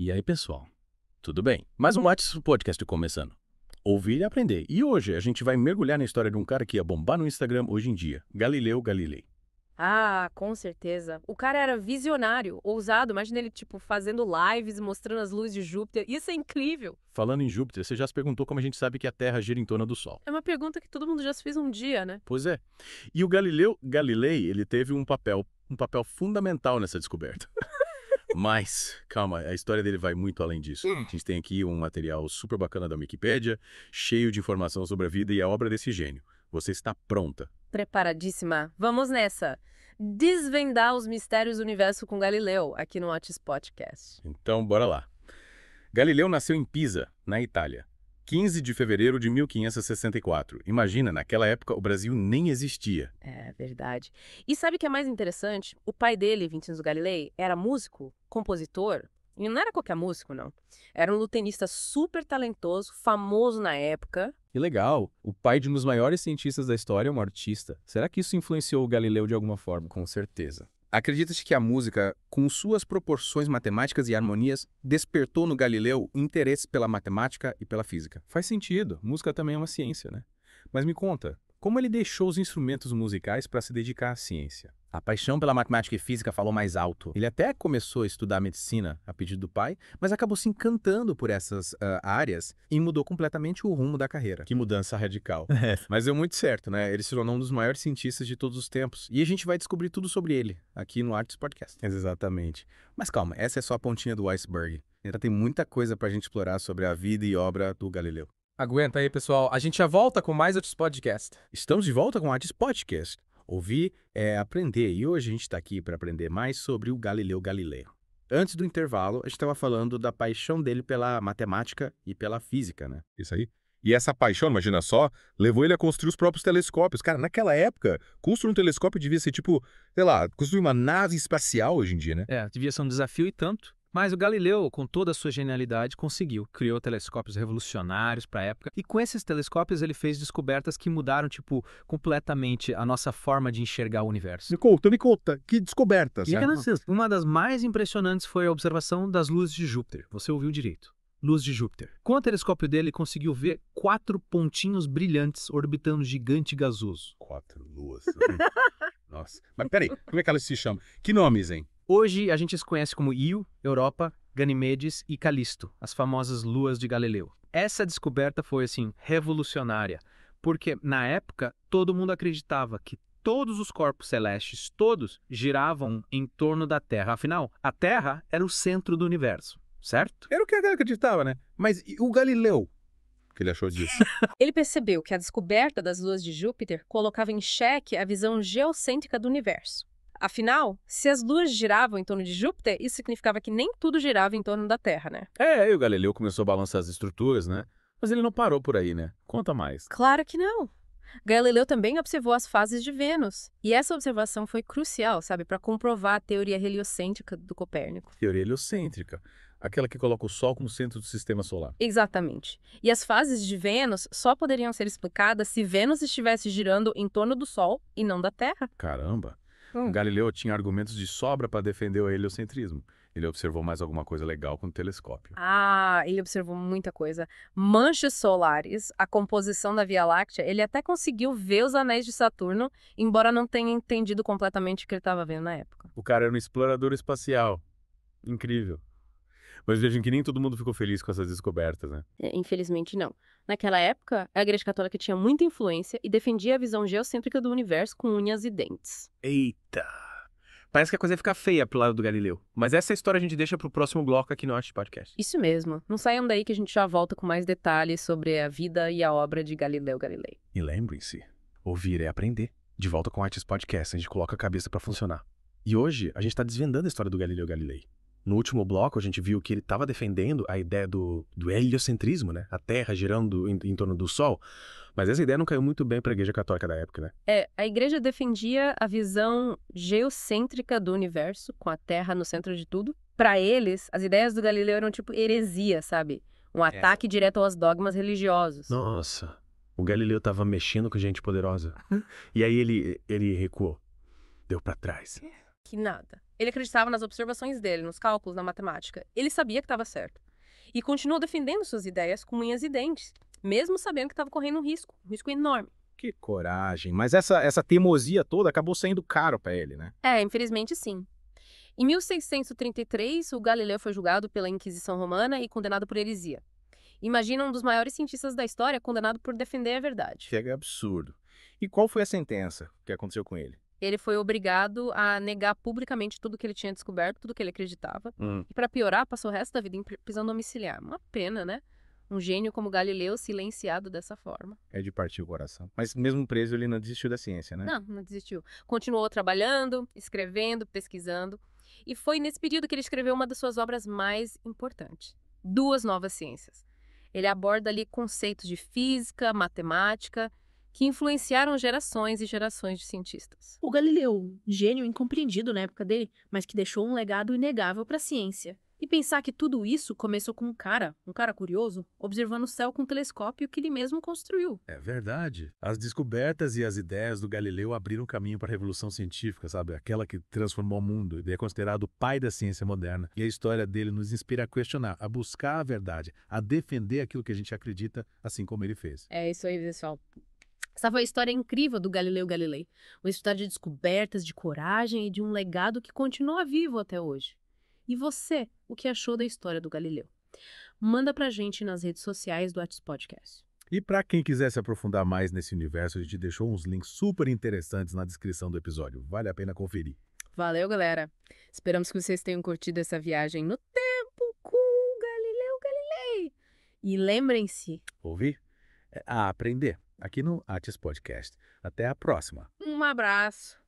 E aí, pessoal? Tudo bem? Mais um What's Podcast começando. Ouvir e aprender. E hoje a gente vai mergulhar na história de um cara que ia bombar no Instagram hoje em dia, Galileu Galilei. Ah, com certeza. O cara era visionário, ousado. Imagina ele, fazendo lives e mostrando as luzes de Júpiter. Isso é incrível. Falando em Júpiter, você já se perguntou como a gente sabe que a Terra gira em torno do Sol? É uma pergunta que todo mundo já se fez um dia, né? Pois é. E o Galileu Galilei, ele teve um papel fundamental nessa descoberta. Mas, calma, a história dele vai muito além disso. A gente tem aqui um material super bacana da Wikipédia, cheio de informação sobre a vida e a obra desse gênio. Você está pronta? Preparadíssima. Vamos nessa. Desvendar os mistérios do universo com Galileu, aqui no What's Podcast. Então, bora lá. Galileu nasceu em Pisa, na Itália, 15 de fevereiro de 1564. Imagina, naquela época o Brasil nem existia. É verdade. E sabe o que é mais interessante? O pai dele, Vincenzio Galilei, era músico, compositor, e não era qualquer músico, não. Era um lutenista super talentoso, famoso na época. Que legal! O pai de um dos maiores cientistas da história é um artista. Será que isso influenciou o Galileu de alguma forma? Com certeza. Acredita-se que a música, com suas proporções matemáticas e harmonias, despertou no Galileu interesse pela matemática e pela física. Faz sentido. Música também é uma ciência, né? Mas me conta, como ele deixou os instrumentos musicais para se dedicar à ciência? A paixão pela matemática e física falou mais alto. Ele até começou a estudar medicina a pedido do pai, mas acabou se encantando por essas áreas e mudou completamente o rumo da carreira. Que mudança radical. Mas deu muito certo, né? Ele se tornou um dos maiores cientistas de todos os tempos. E a gente vai descobrir tudo sobre ele aqui no Artes Podcast. Exatamente. Mas calma, essa é só a pontinha do iceberg. Ainda tem muita coisa pra gente explorar sobre a vida e obra do Galileu. Aguenta aí, pessoal. A gente já volta com mais outros podcasts. Estamos de volta com o Artes Podcast. Ouvir é aprender, e hoje a gente está aqui para aprender mais sobre o Galileu Galilei. Antes do intervalo, a gente estava falando da paixão dele pela matemática e pela física, né? Isso aí. E essa paixão, imagina só, levou ele a construir os próprios telescópios. Cara, naquela época, construir um telescópio devia ser tipo, sei lá, construir uma nave espacial hoje em dia, né? Devia ser um desafio e tanto. Mas o Galileu, com toda a sua genialidade, conseguiu. Criou telescópios revolucionários para a época. E com esses telescópios ele fez descobertas que mudaram, completamente a nossa forma de enxergar o universo. Me conta, que descobertas, E né? uma das mais impressionantes foi a observação das luzes de Júpiter. Você ouviu direito. Luz de Júpiter. Com o telescópio dele, ele conseguiu ver 4 pontinhos brilhantes orbitando um gigante gasoso. 4 luas. Nossa. Mas peraí, como é que elas se chamam? Que nomes, hein? Hoje a gente as conhece como Io, Europa, Ganimedes e Calisto, as famosas luas de Galileu. Essa descoberta foi, revolucionária, porque na época todo mundo acreditava que todos os corpos celestes, todos, giravam em torno da Terra. Afinal, a Terra era o centro do universo, certo? Era o que ele acreditava, né? Mas e o Galileu? O que ele achou disso? Ele percebeu que a descoberta das luas de Júpiter colocava em xeque a visão geocêntrica do universo. Afinal, se as luas giravam em torno de Júpiter, isso significava que nem tudo girava em torno da Terra, né? E o Galileu começou a balançar as estruturas, né? Mas ele não parou por aí, né? Conta mais. Claro que não. Galileu também observou as fases de Vênus. E essa observação foi crucial, para comprovar a teoria heliocêntrica do Copérnico. Teoria heliocêntrica. Aquela que coloca o Sol como centro do sistema solar. Exatamente. E as fases de Vênus só poderiam ser explicadas se Vênus estivesse girando em torno do Sol e não da Terra. Caramba! O Galileu tinha argumentos de sobra para defender o heliocentrismo. Ele observou mais alguma coisa legal com o telescópio. Ele observou muita coisa. Manchas solares, a composição da Via Láctea, ele até conseguiu ver os anéis de Saturno, embora não tenha entendido completamente o que ele estava vendo na época. O cara era um explorador espacial. Incrível. Mas vejam que nem todo mundo ficou feliz com essas descobertas, né? Infelizmente, não. Naquela época, a Igreja Católica tinha muita influência e defendia a visão geocêntrica do universo com unhas e dentes. Eita! Parece que a coisa ia ficar feia pro lado do Galileu. Mas essa história a gente deixa pro próximo bloco aqui no Arte Podcast. Isso mesmo. Não saiam daí que a gente já volta com mais detalhes sobre a vida e a obra de Galileu Galilei. E lembrem-se, ouvir é aprender. De volta com Artes Podcast, a gente coloca a cabeça para funcionar. E hoje a gente está desvendando a história do Galileu Galilei. No último bloco, a gente viu que ele estava defendendo a ideia do heliocentrismo, né? A Terra girando em torno do Sol. Mas essa ideia não caiu muito bem para a Igreja Católica da época, né? A Igreja defendia a visão geocêntrica do universo, com a Terra no centro de tudo. Para eles, as ideias do Galileu eram heresia, Um ataque direto aos dogmas religiosos. Nossa, o Galileu estava mexendo com gente poderosa. E aí ele recuou. Deu para trás. Que nada. Ele acreditava nas observações dele, nos cálculos, na matemática. Ele sabia que estava certo. E continuou defendendo suas ideias com unhas e dentes, mesmo sabendo que estava correndo um risco enorme. Que coragem. Mas essa teimosia toda acabou saindo caro pra ele, né? Infelizmente sim. Em 1633, o Galileu foi julgado pela Inquisição Romana e condenado por heresia. Imagina um dos maiores cientistas da história condenado por defender a verdade. Chega absurdo. E qual foi a sentença que aconteceu com ele? Ele foi obrigado a negar publicamente tudo que ele tinha descoberto, tudo que ele acreditava. E para piorar, passou o resto da vida em prisão domiciliar. Uma pena, né? Um gênio como Galileu silenciado dessa forma. É de partir o coração. Mas mesmo preso, ele não desistiu da ciência, né? Não desistiu. Continuou trabalhando, escrevendo, pesquisando. E foi nesse período que ele escreveu uma das suas obras mais importantes. 2 novas ciências. Ele aborda ali conceitos de física, matemática, que influenciaram gerações e gerações de cientistas. O Galileu, gênio incompreendido na época dele, mas que deixou um legado inegável para a ciência. E pensar que tudo isso começou com um cara curioso, observando o céu com um telescópio que ele mesmo construiu. É verdade. As descobertas e as ideias do Galileu abriram caminho para a revolução científica, sabe? Aquela que transformou o mundo. Ele é considerado o pai da ciência moderna. E a história dele nos inspira a questionar, a buscar a verdade, a defender aquilo que a gente acredita, assim como ele fez. É isso aí, pessoal. Essa foi a história incrível do Galileu Galilei. Uma história de descobertas, de coragem e de um legado que continua vivo até hoje. E você, o que achou da história do Galileu? Manda pra gente nas redes sociais do What's Podcast. E para quem quiser se aprofundar mais nesse universo, a gente deixou uns links super interessantes na descrição do episódio. Vale a pena conferir. Valeu, galera. Esperamos que vocês tenham curtido essa viagem no tempo com Galileu Galilei. E lembrem-se... Ouvir? A aprender. Aqui no What's Podcast. Até a próxima. Um abraço.